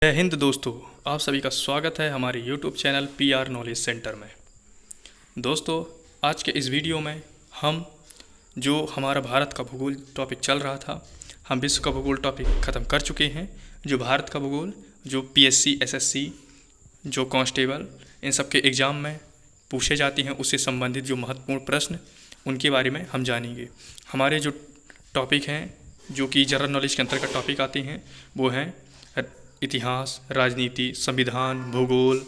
जय हिंद दोस्तों, आप सभी का स्वागत है हमारे YouTube channel PR knowledge centre में। दोस्तों, आज के इस वीडियो में हम जो हमारा भारत का भूगोल टॉपिक चल रहा था, हम विश्व का भूगोल टॉपिक ख़त्म कर चुके हैं। जो भारत का भूगोल, जो PSC SSC, जो कांस्टेबल, इन सब के एग्ज़ाम में पूछे जाते हैं, उससे संबंधित जो महत्वपूर्ण प्रश्न, उनके बारे में हम जानेंगे। हमारे जो टॉपिक हैं, जो कि जनरल नॉलेज के अंतर्गत टॉपिक आते हैं, वो हैं इतिहास, राजनीति, संविधान, भूगोल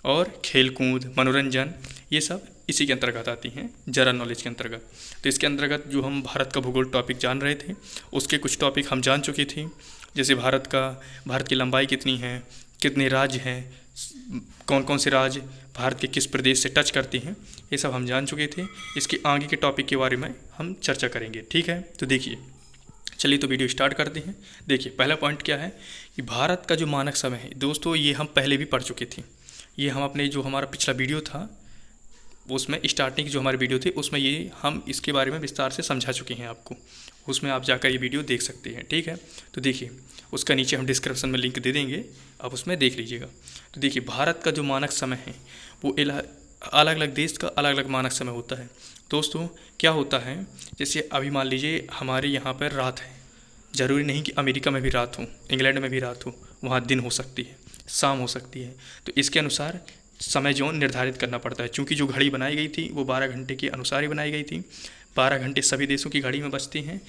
और खेलकूद, मनोरंजन। ये सब इसी के अंतर्गत आती हैं, जनरल नॉलेज के अंतर्गत। तो इसके अंतर्गत जो हम भारत का भूगोल टॉपिक जान रहे थे, उसके कुछ टॉपिक हम जान चुके थे। जैसे भारत की लंबाई कितनी है, कितने राज्य हैं, कौन कौन से राज्य भारत के किस प्रदेश से टच करते हैं, ये सब हम जान चुके थे। इसके आगे के टॉपिक के बारे में हम चर्चा करेंगे, ठीक है। तो देखिए, चलिए तो वीडियो स्टार्ट करते हैं। देखिए, पहला पॉइंट क्या है कि भारत का जो मानक समय है, दोस्तों ये हम पहले भी पढ़ चुके थे। ये हम अपने जो हमारा पिछला वीडियो था, उसमें स्टार्टिंग जो हमारे वीडियो थे, उसमें ये हम इसके बारे में विस्तार से समझा चुके हैं आपको। उसमें आप जाकर ये वीडियो देख सकते हैं, ठीक है। तो देखिए, उसका नीचे हम डिस्क्रिप्शन में लिंक दे देंगे, आप उसमें देख लीजिएगा। तो देखिए, भारत का जो मानक समय है, वो अलग अलग देश का अलग अलग मानक समय होता है। दोस्तों, क्या होता है, जैसे अभी मान लीजिए हमारे यहाँ पर रात है। ज़रूरी नहीं कि अमेरिका में भी रात हो, इंग्लैंड में भी रात हो, वहाँ दिन हो सकती है, शाम हो सकती है। तो इसके अनुसार समय जोन निर्धारित करना पड़ता है। चूँकि जो घड़ी बनाई गई थी वो 12 घंटे के अनुसार ही बनाई गई थी। 12 घंटे सभी देशों की घड़ी में बजते हैं।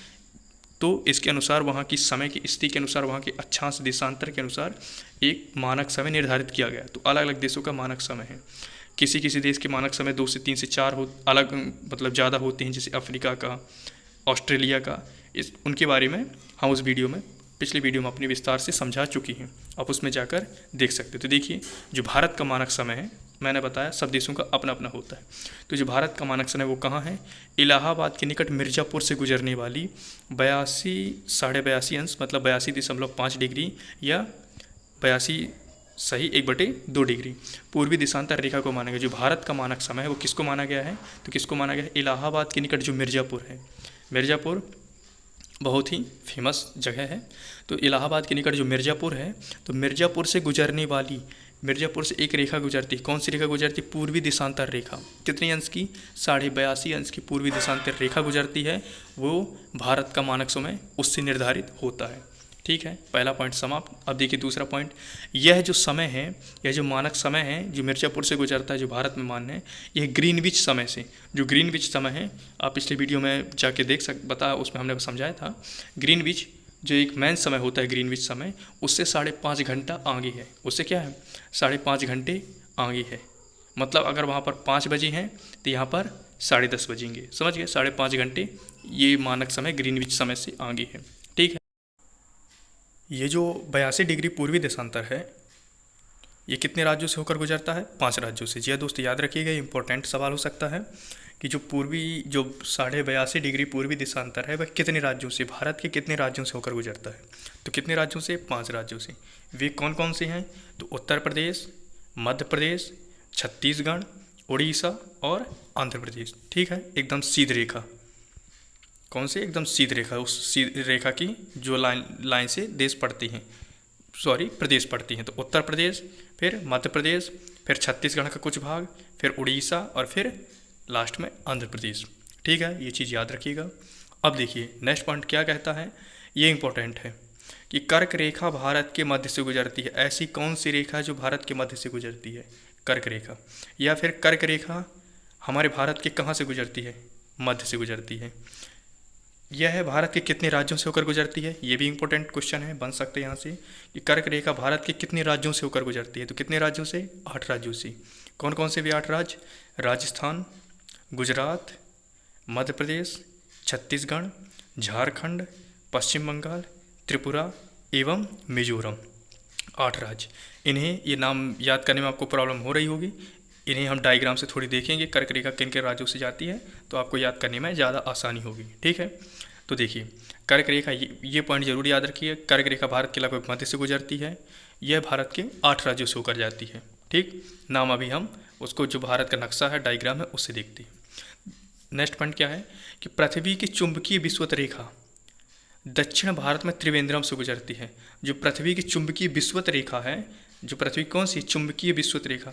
तो इसके अनुसार वहाँ की समय की स्थिति के अनुसार, वहाँ के अक्षांश देशांतर के अनुसार एक मानक समय निर्धारित किया गया। तो अलग अलग देशों का मानक समय है। किसी किसी देश के मानक समय 2 से 3 से 4 अलग मतलब ज़्यादा होते हैं, जैसे अफ्रीका का, ऑस्ट्रेलिया का। उनके बारे में हम उस वीडियो में, पिछले वीडियो में अपने विस्तार से समझा चुकी हैं। आप उसमें जाकर देख सकते हो। तो देखिए, जो भारत का मानक समय है, मैंने बताया सब देशों का अपना अपना होता है। तो जो भारत का मानक समय वो कहाँ है, इलाहाबाद के निकट मिर्ज़ापुर से गुजरने वाली 82 अंश मतलब 82.5 डिग्री या 82 1/2 डिग्री पूर्वी देशांतर रेखा को माना गया। जो भारत का मानक समय है वो किसको माना गया है, तो किसको माना गया है, इलाहाबाद के निकट जो मिर्ज़ापुर है। मिर्ज़ापुर बहुत ही फेमस जगह है। तो इलाहाबाद के निकट जो मिर्ज़ापुर है, तो मिर्ज़ापुर से गुजरने वाली, मिर्ज़ापुर से एक रेखा गुजरती। कौन सी रेखा गुजरती, पूर्वी देशांतर रेखा। कितने अंश की, 82.5 अंश की पूर्वी देशांतर रेखा गुजरती है। वो भारत का मानक समय उससे निर्धारित होता है, ठीक है। पहला पॉइंट समाप्त। अब देखिए दूसरा पॉइंट, यह जो समय है, यह जो मानक समय है जो मिर्ज़ापुर से गुजरता है, जो भारत में मान्य है, यह ग्रीनविच समय से, जो ग्रीनविच समय है, आप पिछले वीडियो में जाके बता, उसमें हमने समझाया था। ग्रीनविच जो एक मेन समय होता है, ग्रीनविच समय, उससे 5.5 घंटा आगे है। उससे क्या है, 5.5 घंटे आगे है। मतलब अगर वहाँ पर 5 बजे हैं तो यहाँ पर 10:30 बजेंगे। समझ गए, 5.5 घंटे ये मानक समय ग्रीनविच समय से आगे है, ठीक है। ये जो 82 डिग्री पूर्वी देशांतर है, ये कितने राज्यों से होकर गुजरता है, 5 राज्यों से। जी हाँ दोस्तों, याद रखिएगा, इंपॉर्टेंट सवाल हो सकता है कि जो 82 डिग्री पूर्वी देशांतर है, वह कितने राज्यों से, भारत के कितने राज्यों से होकर गुजरता है। तो कितने राज्यों से, 5 राज्यों से। वे कौन कौन से हैं, तो उत्तर प्रदेश, मध्य प्रदेश, छत्तीसगढ़, उड़ीसा और आंध्र प्रदेश, ठीक है। एकदम सीधी रेखा, कौन से, एकदम सीधी रेखा, उस सीधी रेखा की जो लाइन से देश पड़ती हैं, प्रदेश पड़ती हैं। तो उत्तर प्रदेश, फिर मध्य प्रदेश, फिर छत्तीसगढ़ का कुछ भाग, फिर उड़ीसा और फिर लास्ट में आंध्र प्रदेश, ठीक है। ये चीज़ याद रखिएगा। अब देखिए नेक्स्ट पॉइंट क्या कहता है, ये इंपॉर्टेंट है कि कर्क रेखा भारत के मध्य से गुजरती है। ऐसी कौन सी रेखा जो भारत के मध्य से गुजरती है, कर्क रेखा। या फिर कर्क रेखा हमारे भारत के कहाँ से गुजरती है, मध्य से गुजरती है। यह है भारत के कितने राज्यों से होकर गुजरती है, ये भी इंपॉर्टेंट क्वेश्चन है, बन सकते हैं यहाँ से कि कर्क रेखा भारत के कितने राज्यों से होकर गुजरती है। तो कितने राज्यों से, 8 राज्यों से। कौन कौन से भी 8 राज्य, राजस्थान, गुजरात, मध्य प्रदेश, छत्तीसगढ़, झारखंड, पश्चिम बंगाल, त्रिपुरा एवं मिजोरम। 8 राज्य। इन्हें, ये नाम याद करने में आपको प्रॉब्लम हो रही होगी, इन्हें हम डायग्राम से थोड़ी देखेंगे, कर्क रेखा किन के राज्यों से जाती है, तो आपको याद करने में ज़्यादा आसानी होगी, ठीक है। तो देखिए, कर्क रेखा, ये पॉइंट जरूर याद रखिए, कर्क रेखा भारत के लगभग मध्य से गुजरती है। यह भारत के 8 राज्यों से होकर जाती है, ठीक। नाम अभी हम उसको, जो भारत का नक्शा है, डायग्राम है, उससे देखते हैं। नेक्स्ट पॉइंट क्या है कि पृथ्वी की चुंबकीय विषुवत रेखा दक्षिण भारत में त्रिवेंद्रम से गुजरती है। जो पृथ्वी की चुंबकीय विषुवत रेखा है, जो पृथ्वी कौन सी चुंबकीय विषुवत रेखा,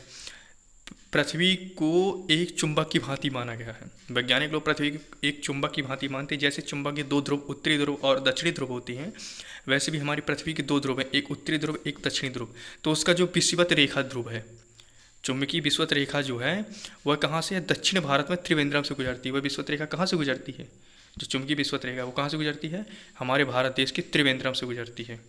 पृथ्वी को एक चुंबक की भांति माना गया है। वैज्ञानिक लोग पृथ्वी को एक चुंबक की भांति मानते हैं। जैसे चुंबक के दो ध्रुव, उत्तरी ध्रुव और दक्षिणी ध्रुव होती हैं, वैसे भी हमारी पृथ्वी के दो ध्रुव हैं, एक उत्तरी ध्रुव एक दक्षिणी ध्रुव। तो उसका जो विषुवत रेखा ध्रुव है, चुंबकीय विषुवत रेखा जो है वह कहाँ से है, दक्षिण भारत में त्रिवेंद्रम से गुजरती है। वह विषुवत रेखा कहाँ से गुजरती है, जो चुंबकीय विषुवत रेखा वो कहाँ से गुजरती है, हमारे भारत देश के त्रिवेंद्रम से गुजरती है,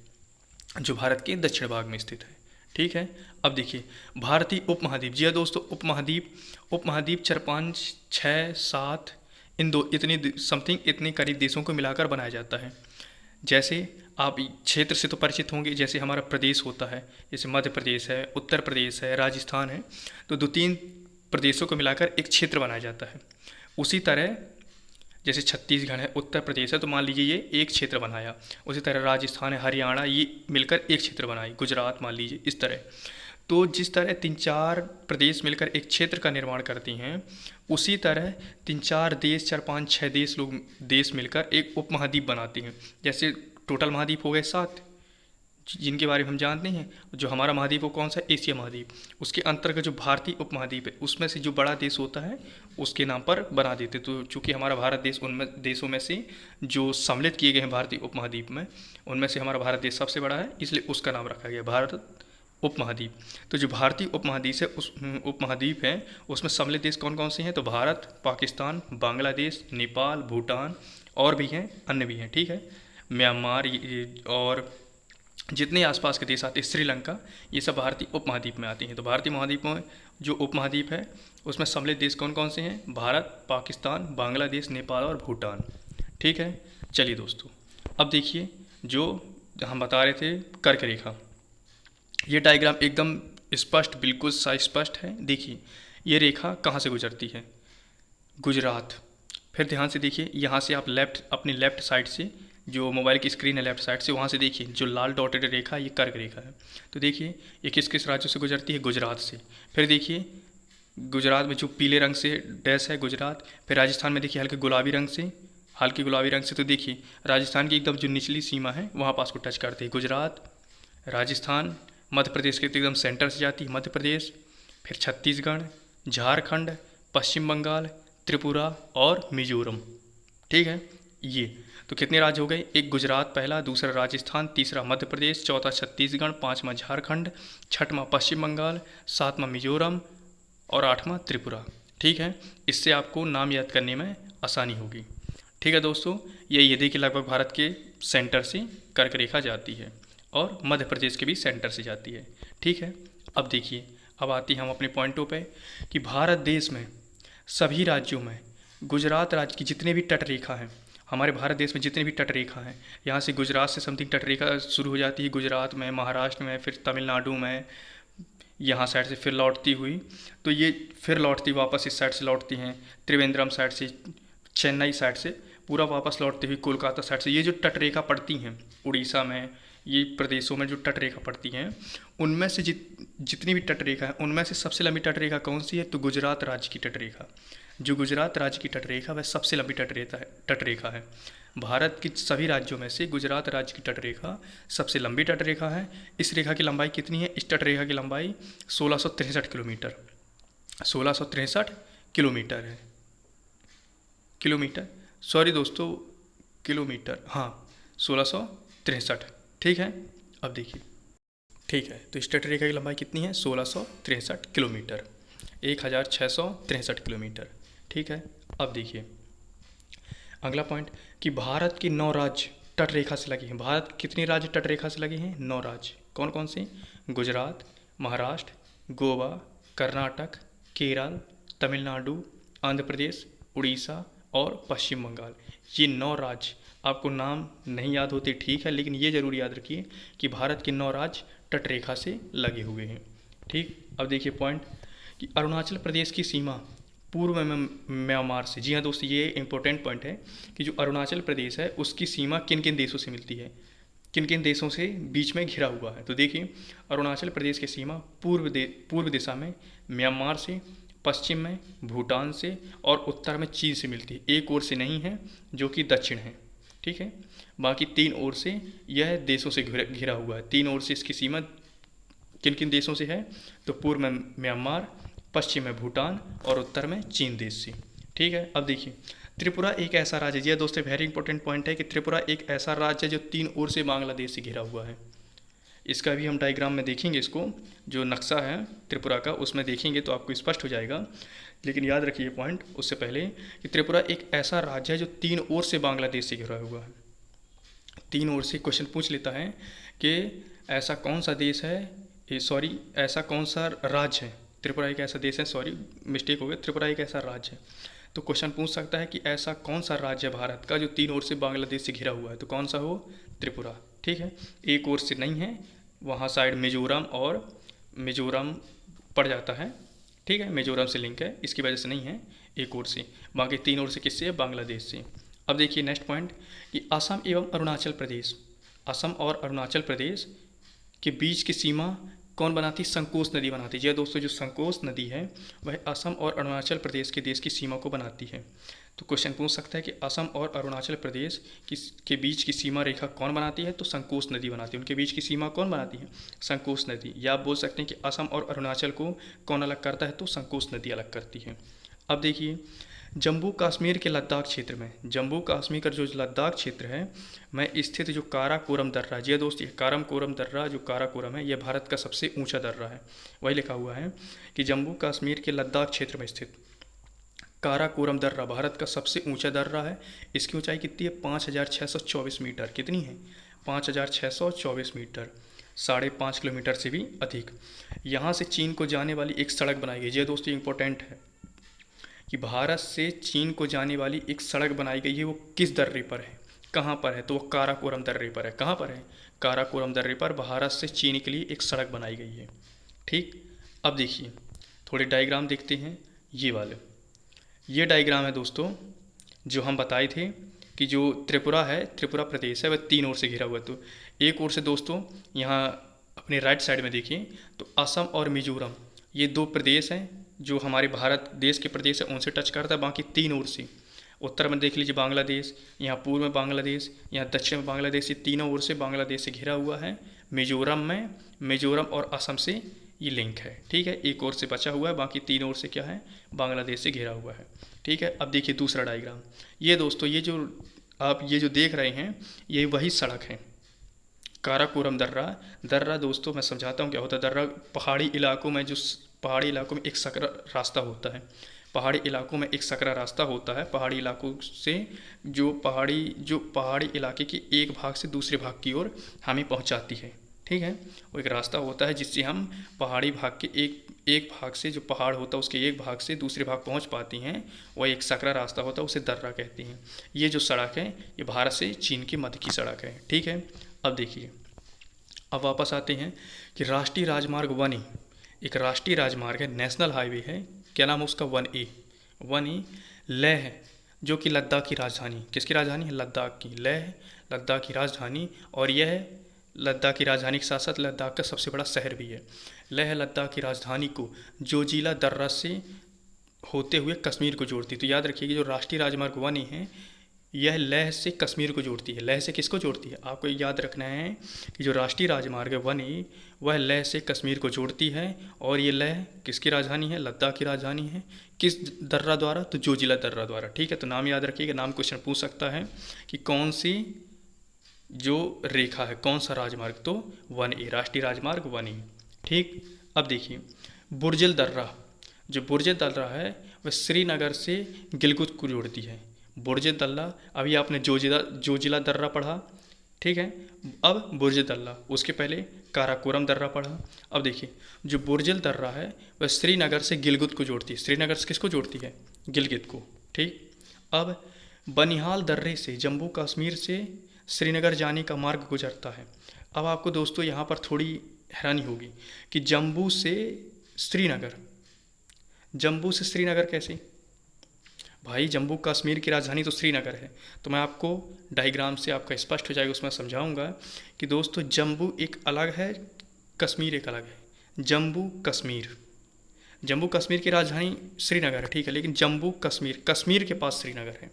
जो भारत के दक्षिण भाग में स्थित है। ठीक है। अब देखिए भारतीय उपमहाद्वीप, जी हाँ दोस्तों, उपमहाद्वीप 4, 5, 6, 7 इन दो इतनी समथिंग इतने करीब देशों को मिलाकर बनाया जाता है। जैसे आप क्षेत्र से तो परिचित होंगे, जैसे हमारा प्रदेश होता है, जैसे मध्य प्रदेश है, उत्तर प्रदेश है, राजस्थान है, तो 2-3 प्रदेशों को मिलाकर एक क्षेत्र बनाया जाता है। उसी तरह जैसे छत्तीसगढ़ है, उत्तर प्रदेश है, तो मान लीजिए ये एक क्षेत्र बनाया। उसी तरह राजस्थान है, हरियाणा, ये मिलकर एक क्षेत्र बनाई, गुजरात मान लीजिए, इस तरह। तो जिस तरह 3-4 प्रदेश मिलकर एक क्षेत्र का निर्माण करती हैं, उसी तरह 3-4 देश, 4-5, 6 देश मिलकर एक उपमहाद्वीप बनाती हैं। जैसे टोटल महाद्वीप हो गए 7, जिनके बारे में हम जानते हैं। जो हमारा महाद्वीप वो कौन सा, एशिया महाद्वीप। उसके अंतर्गत जो भारतीय उपमहाद्वीप है, उसमें से जो बड़ा देश होता है उसके नाम पर बना देते। तो चूँकि हमारा भारत देश उनमें देशों में से जो सम्मिलित किए गए हैं भारतीय उपमहाद्वीप में, उनमें से हमारा भारत देश सबसे बड़ा है, इसलिए उसका नाम रखा गया भारत उपमहाद्वीप। तो जो भारतीय उपमहाद्वीप है, उस उपमहाद्वीप है, उसमें सम्मिलित देश कौन कौन से हैं, तो भारत, पाकिस्तान, बांग्लादेश, नेपाल, भूटान और भी हैं, अन्य भी हैं। ठीक है। म्यांमार और जितने आसपास के देश आते हैं, श्रीलंका, ये सब भारतीय उपमहाद्वीप में आती हैं। तो भारतीय महाद्वीप में जो उपमहाद्वीप है उसमें सम्मिलित देश कौन कौन से हैं, भारत, पाकिस्तान, बांग्लादेश, नेपाल और भूटान। ठीक है। चलिए दोस्तों, अब देखिए जो हम बता रहे थे कर्क रेखा, ये डायग्राम एकदम स्पष्ट, बिल्कुल स्पष्ट है। देखिए ये रेखा कहाँ से गुजरती है, गुजरात। फिर ध्यान से देखिए, यहाँ से आप अपनी लेफ्ट साइड से, जो मोबाइल की स्क्रीन है लेफ्ट साइड से, वहाँ से देखिए जो लाल डॉटेड रेखा, ये कर्क रेखा है। तो देखिए ये किस किस राज्यों से गुजरती है, गुजरात से। फिर देखिए गुजरात में जो पीले रंग से डैश है गुजरात। फिर राजस्थान में देखिए हल्के गुलाबी रंग से, तो देखिए राजस्थान की एकदम जो निचली सीमा है वहाँ पास को टच करते हैं गुजरात, राजस्थान। मध्य प्रदेश के एकदम सेंटर से जाती है मध्य प्रदेश, फिर छत्तीसगढ़, झारखंड, पश्चिम बंगाल, त्रिपुरा और मिजोरम। ठीक है। ये तो कितने राज्य हो गए, एक गुजरात पहला, दूसरा राजस्थान, तीसरा मध्य प्रदेश, चौथा छत्तीसगढ़, पाँचवां झारखंड, छठवां पश्चिम बंगाल, सातवां मिजोरम और आठवां त्रिपुरा। ठीक है। इससे आपको नाम याद करने में आसानी होगी। ठीक है दोस्तों, ये देखिए लगभग भारत के सेंटर से कर्क रेखा जाती है और मध्य प्रदेश के भी सेंटर से जाती है। ठीक है। अब देखिए, अब आती हम अपने पॉइंटों पे कि भारत देश में सभी राज्यों में गुजरात राज्य की जितने भी तटरेखा हैं, हमारे भारत देश में जितने भी तटरेखा हैं, यहाँ से गुजरात से समथिंग तटरेखा शुरू हो जाती है, गुजरात में, महाराष्ट्र में, फिर तमिलनाडु में, यहाँ साइड से फिर लौटती हुई, तो ये फिर लौटती वापस इस साइड से लौटती हैं, त्रिवेंद्रम साइड से, चेन्नई साइड से पूरा वापस लौटती हुई कोलकाता साइड से। ये जो तटरेखा पड़ती हैं उड़ीसा में, ये प्रदेशों में जो तटरेखा पड़ती हैं, उनमें से जितनी भी तटरेखा है, उनमें से सबसे लंबी तटरेखा कौन सी है, तो गुजरात राज्य की तटरेखा। जो गुजरात राज्य की तटरेखा वह सबसे लंबी तटरेखा है। भारत की सभी राज्यों में से गुजरात राज्य की तटरेखा सबसे लंबी तटरेखा है। इस रेखा की लंबाई कितनी है, इस तटरेखा की लंबाई 1663 किलोमीटर, 1663 किलोमीटर है। किलोमीटर, सॉरी दोस्तों, किलोमीटर, हाँ 1663। ठीक है। अब देखिए, ठीक है, तो इस तटरेखा की लंबाई कितनी है, 1663 किलोमीटर, 1663 किलोमीटर। ठीक है। अब देखिए अगला पॉइंट कि भारत की 9 राज्य तटरेखा से लगे हैं। भारत कितने राज्य तटरेखा से लगे हैं, 9 राज्य। कौन कौन से, गुजरात, महाराष्ट्र, गोवा, कर्नाटक, केरल, तमिलनाडु, आंध्र प्रदेश, उड़ीसा और पश्चिम बंगाल। ये 9 राज्य, आपको नाम नहीं याद होते ठीक है, लेकिन ये जरूर याद रखिए कि भारत के 9 राज्य तटरेखा से लगे हुए हैं। ठीक। अब देखिए पॉइंट कि अरुणाचल प्रदेश की सीमा पूर्व में म्यांमार से। जी हाँ दोस्तों, ये इंपॉर्टेंट पॉइंट है कि जो अरुणाचल प्रदेश है उसकी सीमा किन किन देशों से मिलती है, किन किन देशों से बीच में घिरा हुआ है। तो देखिए अरुणाचल प्रदेश की सीमा पूर्व दिशा में म्यांमार से, पश्चिम में भूटान से और उत्तर में चीन से मिलती है। एक ओर से नहीं है जो कि दक्षिण है। ठीक है। बाकी 3 ओर से यह देशों से घिरा हुआ है। 3 ओर से इसकी सीमा किन किन देशों से है? तो पूर्व में म्यांमार, पश्चिम में भूटान और उत्तर में चीन देश से। ठीक है। अब देखिए, त्रिपुरा एक ऐसा राज्य है, ये दोस्तों वेरी इंपॉर्टेंट पॉइंट है कि त्रिपुरा एक ऐसा राज्य है जो 3 ओर से बांग्लादेश से घिरा हुआ है। इसका भी हम डायग्राम में देखेंगे, इसको जो नक्शा है त्रिपुरा का उसमें देखेंगे तो आपको स्पष्ट हो जाएगा। लेकिन याद रखिए पॉइंट उससे पहले कि त्रिपुरा एक ऐसा राज्य है जो 3 ओर से बांग्लादेश से घिरा हुआ है। 3 ओर से क्वेश्चन पूछ लेता है कि ऐसा कौन सा देश है, ऐसा कौन सा राज्य है। त्रिपुरा एक ऐसा देश है, मिस्टेक हो गया, त्रिपुरा एक ऐसा राज्य है। तो क्वेश्चन पूछ सकता है कि ऐसा कौन सा राज्य है भारत का जो 3 ओर से बांग्लादेश से घिरा हुआ है, तो कौन सा हो? त्रिपुरा। ठीक है। एक ओर से नहीं है, वहाँ साइड मिजोरम पड़ जाता है। ठीक है, मिजोरम से लिंक है, इसकी वजह से नहीं है एक ओर से। बाकी 3 ओर से किससे है? बांग्लादेश से। अब देखिए नेक्स्ट पॉइंट कि असम एवं अरुणाचल प्रदेश, असम और अरुणाचल प्रदेश के बीच की सीमा कौन बनाती है? संकोच नदी बनाती है। यह दोस्तों जो संकोच नदी है वह असम और अरुणाचल प्रदेश के देश की सीमा को बनाती है। तो क्वेश्चन पूछ सकता है कि असम और अरुणाचल प्रदेश के बीच की सीमा रेखा कौन बनाती है? तो संकोच नदी बनाती है। उनके बीच की सीमा कौन बनाती है? संकोच नदी। या आप बोल सकते हैं कि असम और अरुणाचल को कौन अलग करता है? तो संकोच नदी अलग करती है। अब देखिए, जम्मू कश्मीर के लद्दाख क्षेत्र में, जम्मू कश्मीर का जो लद्दाख क्षेत्र है में स्थित जो काराकोरम दर्रा, जी दोस्त, ये काराकोरम दर्रा जो काराकोरम है यह भारत का सबसे ऊंचा दर्रा है। वही लिखा हुआ है कि जम्मू कश्मीर के लद्दाख क्षेत्र में स्थित काराकोरम दर्रा भारत का सबसे ऊंचा दर्रा है। इसकी ऊंचाई कितनी है? 5624 मीटर। कितनी है? 5624 मीटर, 5.5 किलोमीटर से भी अधिक। यहाँ से चीन को जाने वाली एक सड़क बनाई गई। ये दोस्तों इंपॉर्टेंट है कि भारत से चीन को जाने वाली एक सड़क बनाई गई है। वो किस दर्रे पर है, कहाँ पर है? तो वो काराकोरम दर्रे पर है। कहाँ पर है? काराकोरम दर्रे पर भारत से चीन के लिए एक सड़क बनाई गई है। ठीक। अब देखिए थोड़े डायग्राम देखते हैं। ये वाले, ये डायग्राम है दोस्तों जो हम बताए थे कि जो त्रिपुरा है, त्रिपुरा प्रदेश है, वह 3 ओर से घिरा हुआ है। तो एक ओर से दोस्तों यहाँ अपने राइट साइड में देखिए तो असम और मिजोरम ये 2 प्रदेश हैं जो हमारे भारत देश के प्रदेश है, उनसे टच करता है। बाकी 3 ओर से, उत्तर में देख लीजिए बांग्लादेश, यहाँ पूर्व में बांग्लादेश, यहाँ दक्षिण में बांग्लादेश, ये तीनों ओर से बांग्लादेश से घिरा हुआ है। मिजोरम और असम से ये लिंक है। ठीक है, एक ओर से बचा हुआ है, बाकी 3 ओर से क्या है? बांग्लादेश से घिरा हुआ है। ठीक है। अब देखिए दूसरा डायग्राम। ये दोस्तों ये जो आप ये जो देख रहे हैं ये वही सड़क है, काराकोरम दर्रा दोस्तों मैं समझाता हूँ क्या होता है। दर्रा पहाड़ी इलाकों में एक सकरा रास्ता होता है। पहाड़ी इलाकों में एक सकरा रास्ता होता है। पहाड़ी इलाकों से जो पहाड़ी इलाके के एक भाग से दूसरे भाग की ओर हमें पहुंचाती है। ठीक है, वो एक रास्ता होता है जिससे हम पहाड़ी भाग के एक भाग से, जो पहाड़ होता है उसके एक भाग से दूसरे भाग पहुंच पाती हैं। वह एक सकरा रास्ता होता है, उसे दर्रा कहते हैं। ये जो सड़क है ये भारत से चीन के मध्य की सड़क है। ठीक है। अब देखिए, अब वापस आते हैं कि राष्ट्रीय राजमार्ग 1A एक राष्ट्रीय राजमार्ग है, नेशनल हाईवे है। क्या नाम है उसका? 1A लेह है, जो कि लद्दाख की राजधानी, किसकी राजधानी है? लद्दाख की। लेह लद्दाख की राजधानी, और यह लद्दाख की राजधानी के साथ साथ लद्दाख का सबसे बड़ा शहर भी है। लेह लद्दाख की राजधानी को जोजिला दर्रा से होते हुए कश्मीर को जोड़ती है। तो याद रखिए कि जो राष्ट्रीय राजमार्ग 1A है यह लेह से कश्मीर को जोड़ती है। लेह से किसको जोड़ती है? आपको याद रखना है कि जो राष्ट्रीय राजमार्ग है 1A वह लेह से कश्मीर को जोड़ती है। और ये लेह किसकी राजधानी है? लद्दाख की राजधानी है। किस दर्रा द्वारा? तो जोजिला दर्रा द्वारा। ठीक है, तो नाम याद रखिएगा, नाम क्वेश्चन पूछ सकता है कि कौन सी जो रेखा है, कौन सा राजमार्ग? तो 1A राष्ट्रीय राजमार्ग 1A। ठीक। अब देखिए बुर्जिल दर्रा, जो बुर्जिल दर्रा है वह श्रीनगर से गिलगित को जोड़ती है। बुर्जिल दर्रा, अभी आपने जोजिला दर्रा पढ़ा। ठीक है, अब बुर्जिल दर्रा, उसके पहले काराकोरम दर्रा पढ़ा। अब देखिए जो बुर्जिल दर्रा है वह श्रीनगर से गिलगित को जोड़ती है। श्रीनगर से किसको जोड़ती है? गिलगित को। ठीक। अब बनिहाल दर्रे से जम्मू कश्मीर से श्रीनगर जाने का मार्ग गुजरता है। अब आपको दोस्तों यहाँ पर थोड़ी हैरानी होगी कि जम्मू से श्रीनगर कैसे? भाई जम्मू कश्मीर की राजधानी तो श्रीनगर है। तो मैं आपको डायग्राम से आपका स्पष्ट हो जाएगा, उसमें समझाऊंगा कि दोस्तों जम्मू एक अलग है, कश्मीर एक अलग है। जम्मू कश्मीर की राजधानी श्रीनगर है। ठीक है, लेकिन जम्मू कश्मीर के पास श्रीनगर है।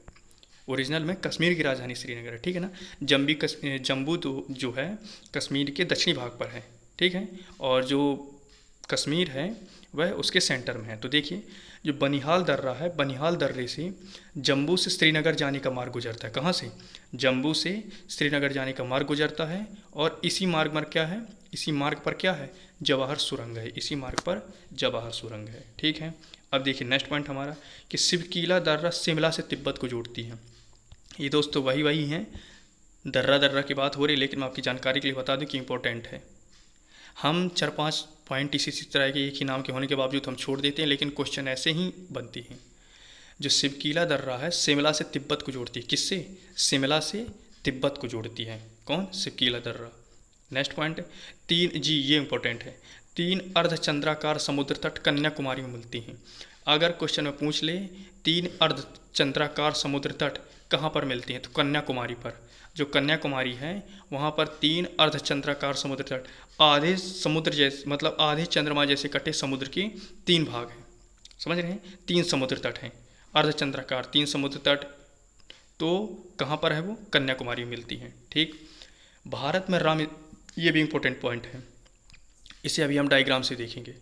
ओरिजिनल में कश्मीर की राजधानी श्रीनगर है, ठीक है ना। जम्बू तो जो है कश्मीर के दक्षिणी भाग पर है, ठीक है, और जो कश्मीर है वह उसके सेंटर में है। तो देखिए जो बनिहाल दर्रा है, बनिहाल दर्रे से जम्मू से श्रीनगर जाने का मार्ग गुजरता है। कहाँ से? जम्मू से श्रीनगर जाने का मार्ग गुजरता है, और इसी मार्ग पर क्या है, इसी मार्ग पर क्या है, जवाहर सुरंग है, इसी मार्ग पर जवाहर सुरंग है, ठीक है। अब देखिए नेक्स्ट पॉइंट हमारा कि शिवकीला दर्रा शिमला से तिब्बत को जोड़ती है। ये दोस्तों वही हैं, दर्रा की बात हो रही है, लेकिन मैं आपकी जानकारी के लिए बता दूं कि इंपॉर्टेंट है। हम 4-5 पॉइंट इसी तरह के एक ही नाम के होने के बावजूद हम छोड़ देते हैं, लेकिन क्वेश्चन ऐसे ही बनती हैं। जो शिवकीला दर्रा है शिमला से तिब्बत को जोड़ती है। किससे? शिमला से तिब्बत को जोड़ती है। कौन? शिवकीला दर्रा। नेक्स्ट पॉइंट, ये इंपॉर्टेंट है, 3 अर्धचंद्राकार समुद्र तट कन्याकुमारी में मिलती हैं। अगर क्वेश्चन में पूछ ले 3 अर्धचंद्राकार समुद्र तट कहाँ पर मिलती हैं, तो कन्याकुमारी पर। जो कन्याकुमारी है वहाँ पर 3 अर्धचंद्राकार समुद्र तट, आधे समुद्र जैसे, मतलब आधे चंद्रमा जैसे कटे समुद्र के 3 भाग हैं, समझ रहे हैं, 3 समुद्र तट हैं, अर्धचंद्राकार 3 समुद्र तट, तो कहाँ पर है वो? कन्याकुमारी में मिलती हैं, ठीक। भारत में ये भी इंपॉर्टेंट पॉइंट है, इसे अभी हम डायग्राम से देखेंगे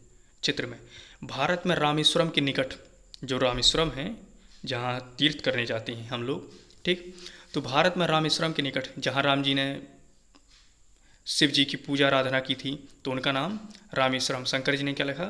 चित्र में। भारत में रामेश्वरम के निकट, जो रामेश्वरम है जहाँ तीर्थ करने जाते हैं हम लोग, ठीक, तो भारत में रामेश्वरम के निकट जहाँ राम जी ने शिव जी की पूजा आराधना की थी, तो उनका नाम रामेश्वरम। शंकर जी ने क्या लिखा,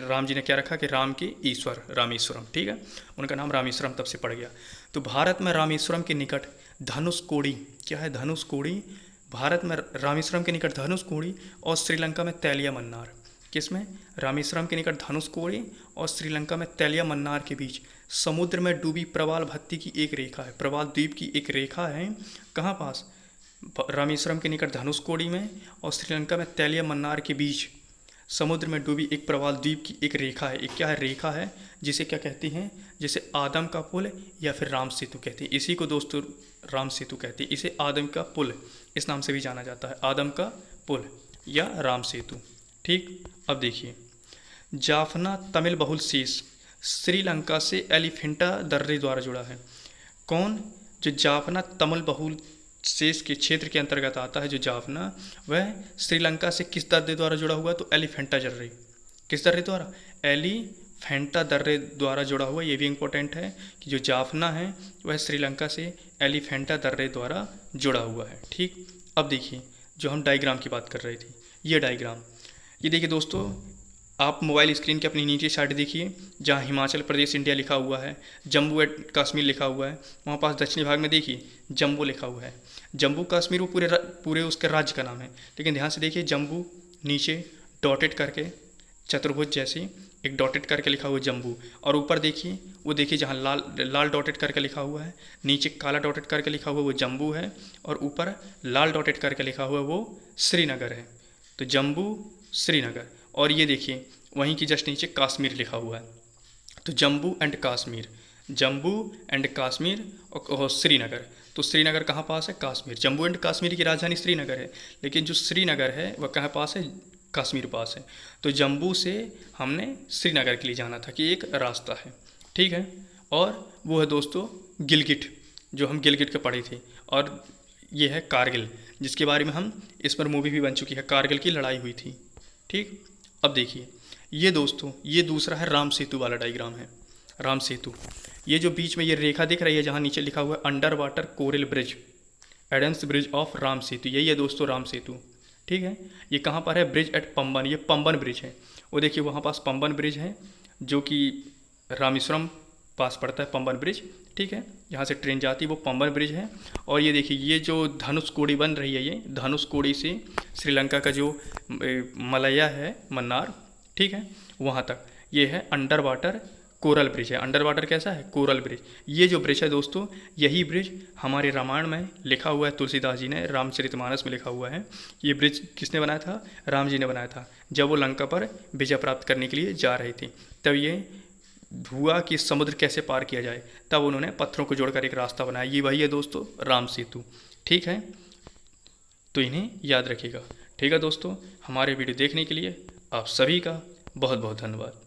राम जी ने क्या रखा कि राम के ईश्वर रामेश्वरम, ठीक है, उनका नाम रामेश्वरम तब से पड़ गया। तो भारत में रामेश्वरम के निकट धनुषकोडी, क्या है? धनुषकोडी। भारत में रामेश्वरम के निकट धनुषकोडी और श्रीलंका में तैलिया मन्नार। किसमें? रामेश्वरम के निकट धनुषकोडी और श्रीलंका में तैलिया मन्नार के बीच समुद्र में डूबी प्रवाल भत्ती की एक रेखा है, प्रवाल द्वीप की एक रेखा है। कहाँ पास? रामेश्वरम के निकट धनुषकोडी में और श्रीलंका में तैलिया मन्नार के बीच समुद्र में डूबी एक प्रवाल द्वीप की एक रेखा है। एक क्या है? रेखा है, जिसे क्या कहती हैं? जिसे आदम का पुल या फिर राम सेतु कहते हैं। इसी को दोस्तों राम सेतु कहते हैं, इसे आदम का पुल इस नाम से भी जाना जाता है, आदम का पुल या राम सेतु, ठीक। अब देखिए जाफना तमिल बहुल शेष श्रीलंका से एलिफेंटा दर्रे द्वारा जुड़ा है। कौन? जो जाफना तमिल बहुल शेष के क्षेत्र के अंतर्गत आता है, जो जाफना, वह श्रीलंका से किस दर्रे द्वारा जुड़ा हुआ? तो एलिफेंटा दर्रे। किस दर्रे द्वारा? एलिफेंटा दर्रे द्वारा जुड़ा हुआ। ये भी इंपॉर्टेंट है कि जो जाफना है वह श्रीलंका से एलिफेंटा दर्रे द्वारा जुड़ा हुआ है, ठीक। अब देखिए जो हम डायग्राम की बात कर रहे थे, ये डायग्राम, ये देखिए दोस्तों, आप मोबाइल स्क्रीन के अपनी नीचे साइड देखिए, जहाँ हिमाचल प्रदेश इंडिया लिखा हुआ है, जम्मू एंड कश्मीर लिखा हुआ है, वहाँ पास दक्षिणी भाग में देखिए जम्मू लिखा हुआ है। जम्मू कश्मीर वो पूरे उसके राज्य का नाम है, लेकिन ध्यान से देखिए जम्मू नीचे डॉटेड करके चतुर्भुज जैसे एक डॉटेड करके लिखा हुआ जम्मू, और ऊपर देखिए वो देखिए जहाँ लाल डॉटेड करके लिखा हुआ है, नीचे काला डॉटेड करके लिखा हुआ वो जम्मू है, और ऊपर लाल डॉटेड करके लिखा हुआ वो श्रीनगर है। तो जम्मू श्रीनगर, और ये देखिए वहीं की जस्ट नीचे कश्मीर लिखा हुआ है। तो जम्मू एंड कश्मीर, जम्मू एंड कश्मीर और श्रीनगर। तो श्रीनगर कहाँ पास है? कश्मीर। जम्मू एंड कश्मीर की राजधानी श्रीनगर है, लेकिन जो श्रीनगर है वह कहाँ पास है? कश्मीर पास है। तो जम्मू से हमने श्रीनगर के लिए जाना था कि एक रास्ता है, ठीक है। और वो है दोस्तों गिलगिट, जो हम गिलगिट के पढ़े थे, और ये है कारगिल, जिसके बारे में हम इस पर मूवी भी बन चुकी है, कारगिल की लड़ाई हुई थी, ठीक। अब देखिए ये दोस्तों, ये दूसरा है राम सेतु वाला डायग्राम है, राम सेतु। ये जो बीच में ये रेखा दिख रही है, जहाँ नीचे लिखा हुआ है under water coral bridge, Adam's bridge of Ram Setu, यही है दोस्तों राम सेतु, ठीक है। ये कहाँ पर है? ब्रिज एट पंबन, ये पंबन ब्रिज है। वो देखिए वहाँ पास पंबन ब्रिज है, जो कि रामेश्वरम पास पड़ता है पंबन ब्रिज, ठीक है, यहाँ से ट्रेन जाती है, वो पंबन ब्रिज है। और ये देखिए ये जो धनुषकोडी बन रही है, ये धनुषकोडी से श्रीलंका का जो मलया है मन्नार, ठीक है, वहाँ तक ये है अंडर वाटर कोरल ब्रिज है। अंडर वाटर कैसा है? Coral bridge. ये जो ब्रिज है दोस्तों, यही ब्रिज हमारे रामायण में लिखा हुआ है, तुलसीदास जी ने रामचरितमानस में लिखा हुआ है। ये ब्रिज किसने बनाया था? राम जी ने बनाया था, जब वो लंका पर विजय प्राप्त करने के लिए जा रहे थे। तब ये हुआ कि समुद्र कैसे पार किया जाए, तब उन्होंने पत्थरों को जोड़कर एक रास्ता बनाया। ये वही है दोस्तों राम सेतु, ठीक है। तो इन्हें याद रखिएगा, ठीक है दोस्तों। हमारे वीडियो देखने के लिए आप सभी का बहुत बहुत धन्यवाद।